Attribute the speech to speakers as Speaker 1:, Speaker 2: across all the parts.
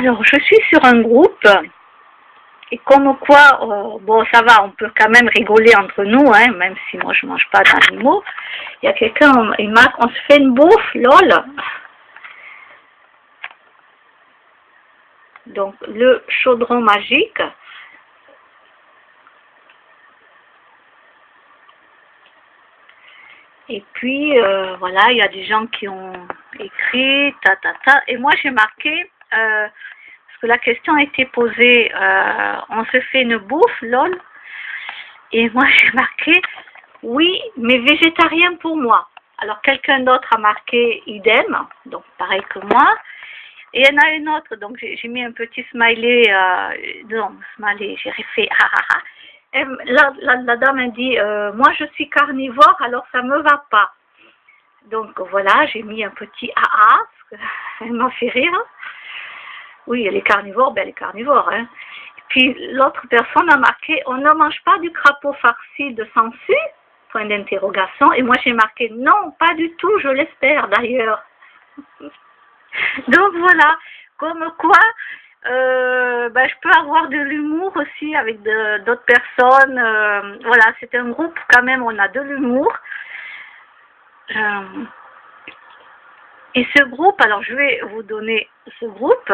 Speaker 1: Alors, je suis sur un groupe, et comme quoi, bon, ça va, on peut quand même rigoler entre nous, hein, même si moi je mange pas d'animaux. Il y a quelqu'un, il marque, on se fait une bouffe, lol. Donc, le chaudron magique. Et puis, voilà, il y a des gens qui ont écrit, et moi j'ai marqué, parce que la question a été posée, on se fait une bouffe, lol, et moi j'ai marqué, oui, mais végétarien pour moi. Alors quelqu'un d'autre a marqué idem, donc pareil que moi, et il y en a une autre, donc j'ai mis un petit smiley, non, smiley, j'ai fait, ha ha ha. Et la dame a dit, moi je suis carnivore, alors ça me va pas. Donc voilà, j'ai mis un petit AA, parce qu'elle m'a fait rire. Oui, elle est carnivore, ben elle est carnivore. Hein. Puis l'autre personne a marqué, on ne mange pas du crapaud farci de sangsue, point d'interrogation. Et moi j'ai marqué, non, pas du tout, je l'espère d'ailleurs. Donc voilà, comme quoi, ben, je peux avoir de l'humour aussi avec d'autres personnes. Voilà, c'est un groupe quand même, on a de l'humour. Et ce groupe, alors je vais vous donner ce groupe.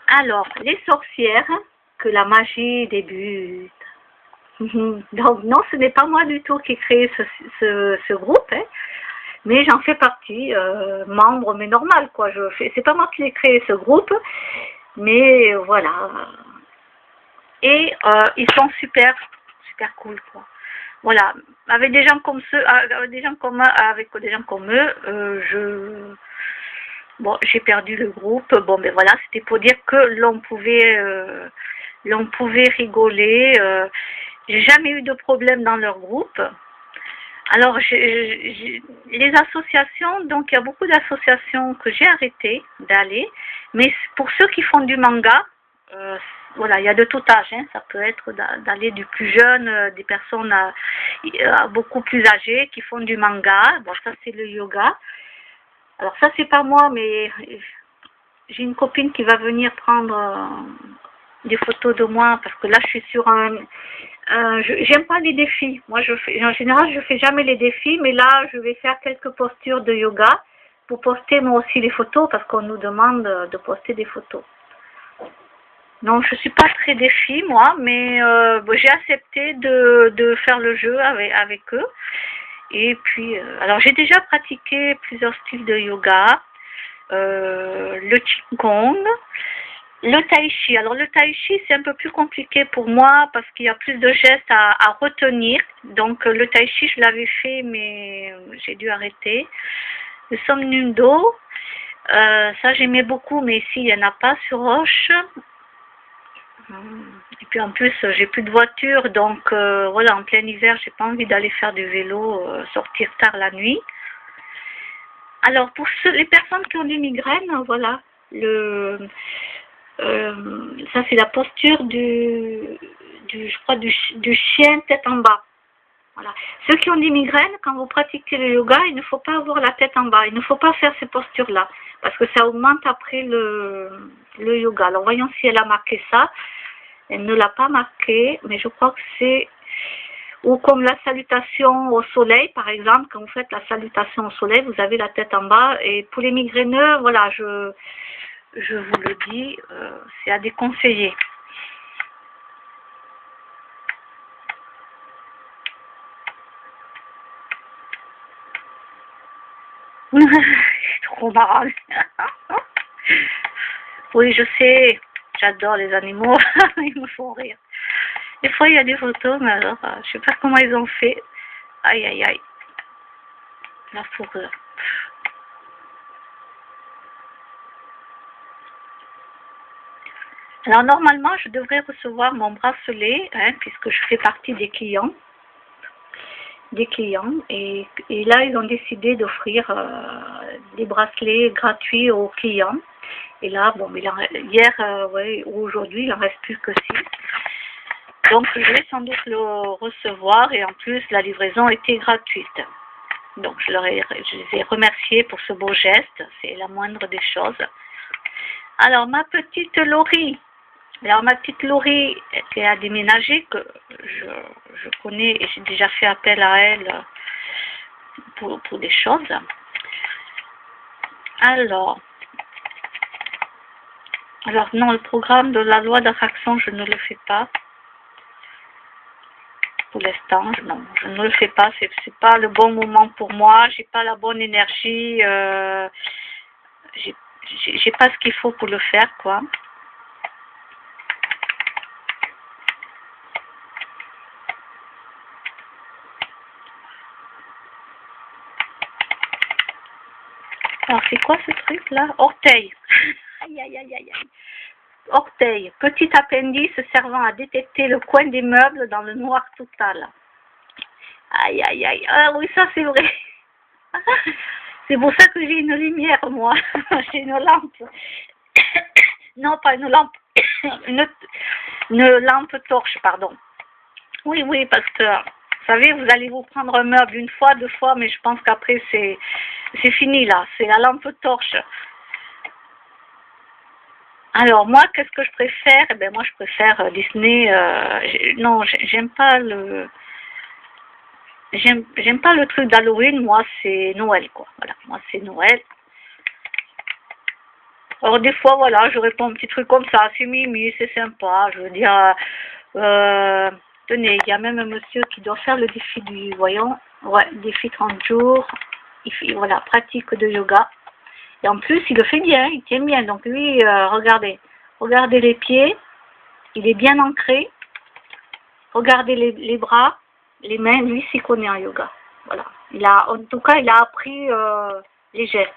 Speaker 1: Alors, les sorcières, que la magie débute. Donc non, ce n'est pas moi du tout qui ai créé ce groupe, hein, mais j'en fais partie, membre, mais normal quoi. C'est pas moi qui ai créé ce groupe, mais voilà. Et ils sont super cool quoi. Voilà, avec des gens comme avec des gens comme eux, bon, j'ai perdu le groupe. Bon, ben voilà, c'était pour dire que l'on pouvait rigoler. J'ai jamais eu de problème dans leur groupe. Alors, les associations, donc il y a beaucoup d'associations que j'ai arrêté d'aller, mais pour ceux qui font du manga, voilà, il y a de tout âge, hein, ça peut être d'aller du plus jeune, des personnes beaucoup plus âgées qui font du manga, bon ça c'est le yoga. Alors ça c'est pas moi, mais j'ai une copine qui va venir prendre des photos de moi, parce que là je suis sur j'aime pas les défis. Moi en général je fais jamais les défis, mais là je vais faire quelques postures de yoga pour poster moi aussi les photos, parce qu'on nous demande de poster des photos. Non, je suis pas très défi moi, mais j'ai accepté de faire le jeu avec eux. Et puis, alors j'ai déjà pratiqué plusieurs styles de yoga, le Qigong, le Tai Chi. Alors le Tai Chi c'est un peu plus compliqué pour moi parce qu'il y a plus de gestes à retenir. Donc le Tai Chi je l'avais fait mais j'ai dû arrêter. Le Somnundo, ça j'aimais beaucoup, mais ici il n'y en a pas sur Roche. Et puis en plus j'ai plus de voiture, donc voilà, en plein hiver j'ai pas envie d'aller faire du vélo, sortir tard la nuit. Alors pour les personnes qui ont des migraines, voilà, ça c'est la posture je crois du chien tête en bas. Voilà. Ceux qui ont des migraines, quand vous pratiquez le yoga, il ne faut pas avoir la tête en bas, il ne faut pas faire ces postures-là, parce que ça augmente après le yoga. Alors voyons si elle a marqué ça. Elle ne l'a pas marqué, mais je crois que c'est, ou comme la salutation au soleil, par exemple, quand vous faites la salutation au soleil, vous avez la tête en bas. Et pour les migraineux, voilà, je vous le dis, c'est à déconseiller. C'est trop marrant. Oui, je sais, j'adore les animaux, ils me font rire. Des fois, il y a des photos, mais alors, je sais pas comment ils ont fait. Aïe, aïe, aïe. La fourrure. Alors, normalement, je devrais recevoir mon bracelet, hein, puisque je fais partie des clients. Et là, ils ont décidé d'offrir des bracelets gratuits aux clients. Et là, bon, mais hier, ouais, ou aujourd'hui, il en reste plus que 6. Donc je vais sans doute le recevoir, et en plus la livraison était gratuite. Donc je les ai remerciés pour ce beau geste, c'est la moindre des choses. Alors, ma petite Laurie. Alors, ma petite Laurie qui a déménagé, que je connais et j'ai déjà fait appel à elle pour des choses. Alors non, le programme de la loi d'attraction, je ne le fais pas. Pour l'instant, non, je ne le fais pas. C'est pas le bon moment pour moi. J'ai pas la bonne énergie. J'ai pas ce qu'il faut pour le faire, quoi. Alors, c'est quoi ce truc là? Orteil. Aïe, aïe, aïe, aïe, aïe. Orteil, petit appendice servant à détecter le coin des meubles dans le noir total. Aïe, aïe, aïe. Ah oui, ça c'est vrai. C'est pour ça que j'ai une lumière, moi. J'ai une lampe. Non, pas une lampe. Une lampe torche, pardon. Oui, oui, parce que, vous savez, vous allez vous prendre un meuble une fois, deux fois, mais je pense qu'après, c'est fini, là. C'est la lampe torche. Alors, moi, qu'est-ce que je préfère? Eh bien, moi, je préfère Disney. Non, j'aime pas le... J'aime pas le truc d'Halloween. Moi, c'est Noël, quoi. Voilà, moi, c'est Noël. Alors, des fois, voilà, je réponds un petit truc comme ça. C'est mimi, c'est sympa. Je veux dire... tenez, il y a même un monsieur qui doit faire le défi du... Voyons. Ouais, défi 30 jours. Voilà, pratique de yoga. Et en plus, il le fait bien, il tient bien. Donc lui, regardez les pieds, il est bien ancré. Regardez les bras, les mains, lui s'y connaît en yoga. Voilà. En tout cas, il a appris les gestes.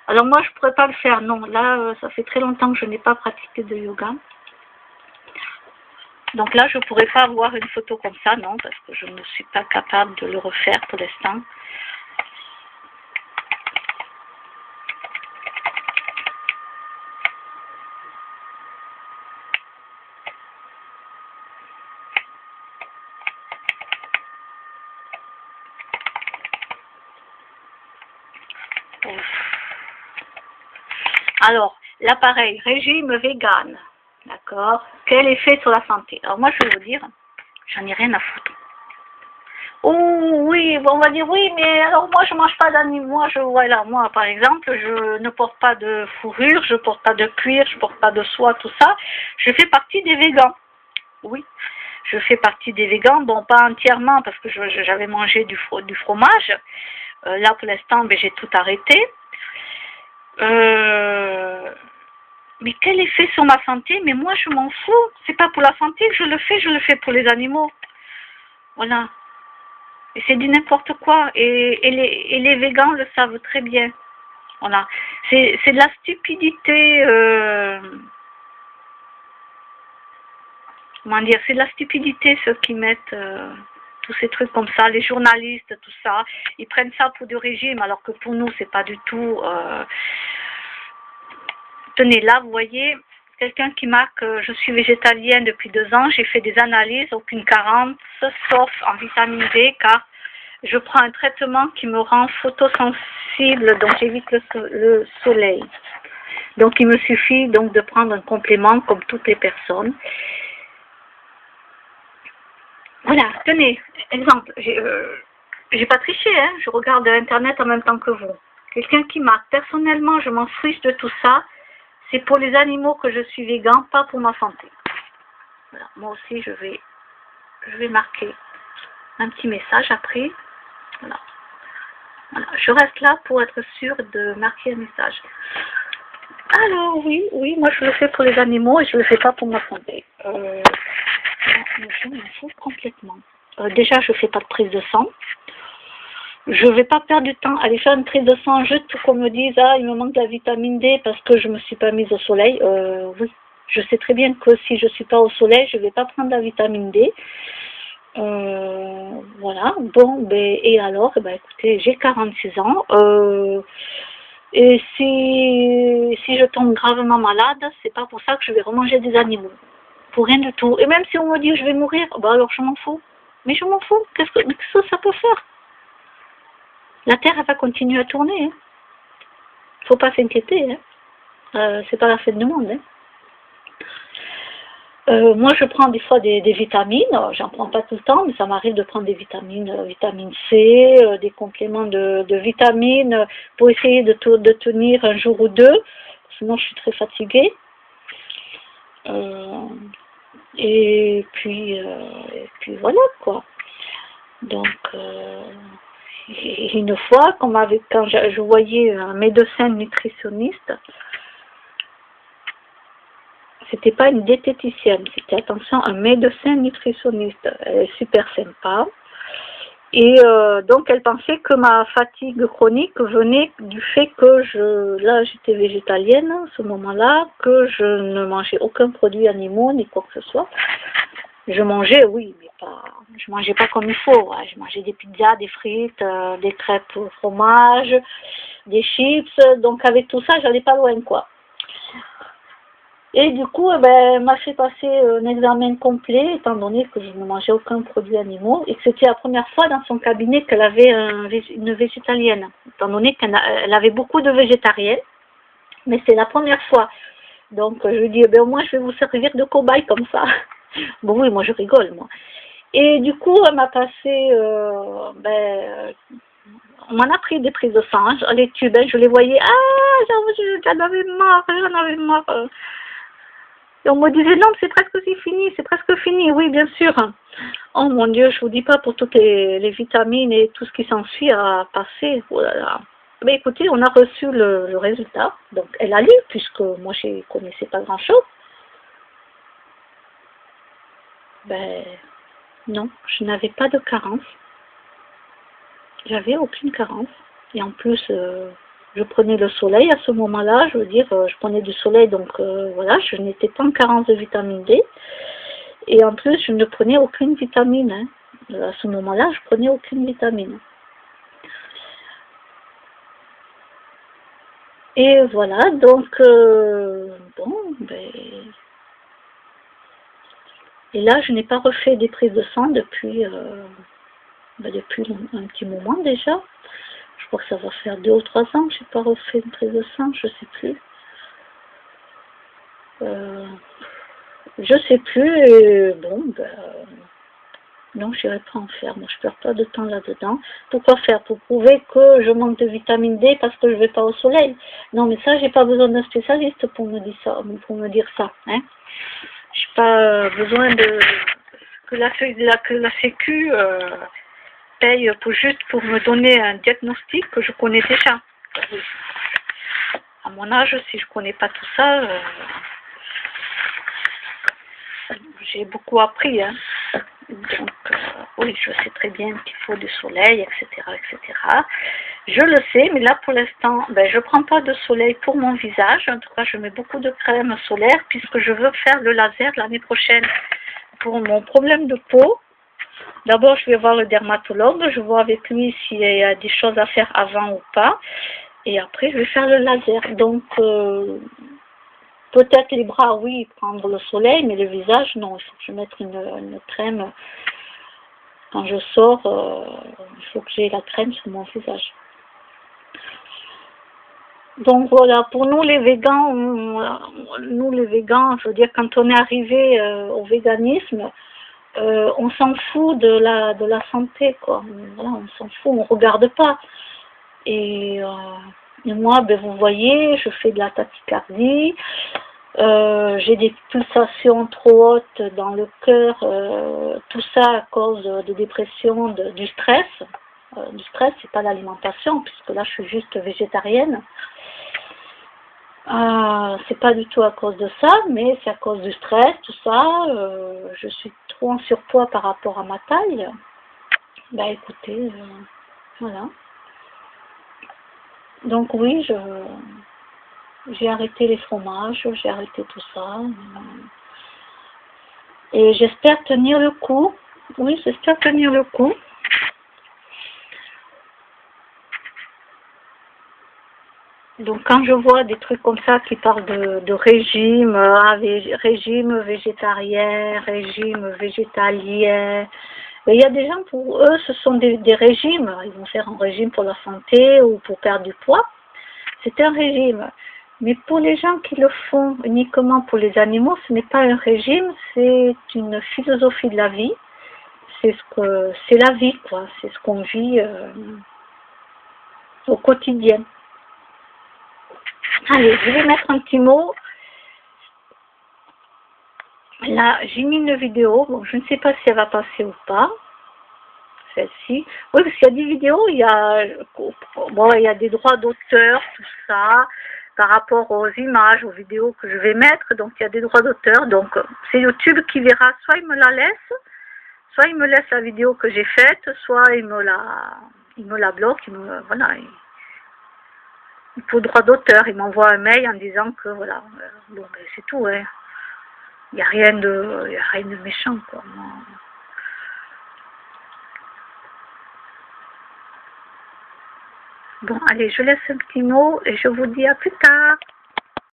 Speaker 1: Alors moi, je ne pourrais pas le faire, non. Là, ça fait très longtemps que je n'ai pas pratiqué de yoga. Donc là, je ne pourrais pas avoir une photo comme ça, non, parce que je ne suis pas capable de le refaire pour l'instant. Alors, l'appareil régime vegan, d'accord. Quel effet sur la santé? Alors moi, je vais vous dire, j'en ai rien à foutre. Oh oui, on va dire oui, mais alors moi, je mange pas d'animaux. Voilà, moi, par exemple, je ne porte pas de fourrure, je porte pas de cuir, je porte pas de soie, tout ça. Je fais partie des végans. Oui, je fais partie des végans. Bon, pas entièrement, parce que j'avais mangé du fromage. Là, pour l'instant, ben, j'ai tout arrêté. Mais quel effet sur ma santé? Mais moi, je m'en fous. C'est pas pour la santé que je le fais pour les animaux. Voilà. Et c'est du n'importe quoi. Et les végans le savent très bien. Voilà. C'est de la stupidité. Comment dire? C'est de la stupidité ceux qui mettent tous ces trucs comme ça. Les journalistes, tout ça. Ils prennent ça pour du régime, alors que pour nous, c'est pas du tout... Tenez, là, vous voyez, quelqu'un qui marque je suis végétalienne depuis 2 ans, j'ai fait des analyses, aucune carence, sauf en vitamine D, car je prends un traitement qui me rend photosensible, donc j'évite le soleil. Donc il me suffit donc de prendre un complément comme toutes les personnes. Voilà, tenez, exemple, j'ai pas triché, hein, je regarde Internet en même temps que vous. Quelqu'un qui marque, personnellement, je m'en fiche de tout ça. C'est pour les animaux que je suis végan, pas pour ma santé. Voilà. Moi aussi, je vais marquer un petit message après. Voilà. Voilà. Je reste là pour être sûre de marquer un message. Alors, oui, moi je le fais pour les animaux et je le fais pas pour ma santé. Je m'en fous complètement. Déjà, je fais pas de prise de sang. Je ne vais pas perdre du temps à aller faire une prise de sang juste pour qu'on me dise « Ah, il me manque de la vitamine D parce que je ne me suis pas mise au soleil. » Oui, je sais très bien que si je ne suis pas au soleil, je ne vais pas prendre la vitamine D. Voilà, bon, ben, et alors, ben, écoutez, j'ai 46 ans. Et si je tombe gravement malade, c'est pas pour ça que je vais remanger des animaux. Pour rien du tout. Et même si on me dit que je vais mourir, ben alors je m'en fous. Mais je m'en fous. Qu'est-ce que ça peut faire? La Terre, elle va continuer à tourner. Hein. Faut pas s'inquiéter. Hein. c'est pas la fête du monde. Hein. Moi, je prends des fois des vitamines. J'en prends pas tout le temps, mais ça m'arrive de prendre des vitamines, vitamine C, des compléments de vitamines pour essayer de tenir un jour ou deux. Sinon, je suis très fatiguée. Euh, et puis voilà quoi. Donc, une fois, quand je voyais un médecin nutritionniste, c'était pas une diététicienne, c'était, attention, un médecin nutritionniste. Elle est super sympa. Et donc, elle pensait que ma fatigue chronique venait du fait que là, j'étais végétalienne à ce moment-là, que je ne mangeais aucun produit animal ni quoi que ce soit. Je mangeais, oui, mais je mangeais pas comme il faut. Ouais. Je mangeais des pizzas, des frites, des crêpes au fromage, des chips. Donc, avec tout ça, j'allais pas loin, quoi. Et du coup, elle m'a fait passer un examen complet, étant donné que je ne mangeais aucun produit animal, et que c'était la première fois dans son cabinet qu'elle avait une végétalienne, étant donné qu'elle avait beaucoup de végétariennes, mais c'est la première fois. Donc, je lui dis, au moins, je vais vous servir de cobaye comme ça. Bon, oui, moi, je rigole, moi. Et du coup, elle m'a passé, on m'en a pris des prises de sang, hein, les tubes, hein, je les voyais, j'en avais marre. Et on me disait, non, c'est presque fini, oui, bien sûr. Oh mon Dieu, je vous dis pas pour toutes les vitamines et tout ce qui s'ensuit à passer. Oh là là. Mais écoutez, on a reçu le résultat. Donc, elle a lu, puisque moi, je ne connaissais pas grand-chose. Non, je n'avais pas de carence. J'avais aucune carence. Et en plus, je prenais le soleil à ce moment-là. Je veux dire, je prenais du soleil, donc voilà, je n'étais pas en carence de vitamine D. Et en plus, je ne prenais aucune vitamine. Hein. À ce moment-là, je prenais aucune vitamine. Et voilà, donc, et là, je n'ai pas refait des prises de sang depuis un petit moment déjà. Je crois que ça va faire 2 ou 3 ans que je n'ai pas refait une prise de sang, je ne sais plus. Je ne sais plus, et non, je n'irai pas en faire. Moi, je ne perds pas de temps là-dedans. Pourquoi faire? Pour prouver que je manque de vitamine D parce que je ne vais pas au soleil. Non, mais ça, j'ai pas besoin d'un spécialiste pour me dire ça. Hein. Je n'ai pas besoin que la Sécu paye juste pour me donner un diagnostic que je connais déjà. À mon âge, si je ne connais pas tout ça, j'ai beaucoup appris. Hein. Donc, oui, je sais très bien qu'il faut du soleil, etc., etc. Je le sais, mais là, pour l'instant, je ne prends pas de soleil pour mon visage. En tout cas, je mets beaucoup de crème solaire puisque je veux faire le laser l'année prochaine pour mon problème de peau. D'abord, je vais voir le dermatologue. Je vois avec lui s'il y a des choses à faire avant ou pas. Et après, je vais faire le laser. Donc, peut-être les bras, oui, prendre le soleil, mais le visage, non. Il faut que je mette une crème. Quand je sors, il faut que j'ai la crème sur mon visage. Donc voilà, pour nous les végans, je veux dire, quand on est arrivé au véganisme, on s'en fout de la santé, quoi. Voilà, on s'en fout, on regarde pas. Et moi, vous voyez, je fais de la tachycardie. J'ai des pulsations trop hautes dans le cœur, tout ça à cause de dépression, du stress. Du stress, c'est pas l'alimentation, puisque là je suis juste végétarienne. C'est pas du tout à cause de ça, mais c'est à cause du stress, tout ça. Je suis trop en surpoids par rapport à ma taille. Écoutez, voilà. Donc oui, j'ai arrêté les fromages, j'ai arrêté tout ça. Et j'espère tenir le coup. Oui, j'espère tenir le coup. Donc quand je vois des trucs comme ça qui parlent de régime, régime végétarien, régime végétalien, il y a des gens, pour eux, ce sont des régimes. Ils vont faire un régime pour la santé ou pour perdre du poids. C'est un régime. Mais pour les gens qui le font uniquement pour les animaux, ce n'est pas un régime, c'est une philosophie de la vie. C'est la vie, quoi. C'est ce qu'on vit au quotidien. Allez, je vais mettre un petit mot. Là, j'ai mis une vidéo. Bon, je ne sais pas si elle va passer ou pas. Celle-ci. Oui, parce qu'il y a des vidéos, il y a des droits d'auteur, tout ça, par rapport aux images, aux vidéos que je vais mettre. Donc, il y a des droits d'auteur. Donc, c'est YouTube qui verra. Soit il me la laisse, soit il me laisse la vidéo que j'ai faite, soit il me la bloque. Voilà. Il faut droit d'auteur. Il m'envoie un mail en disant que voilà. Bon, ben, c'est tout. Hein. Il n'y a rien de méchant, quoi. Bon, allez, je laisse un petit mot et je vous dis à plus tard.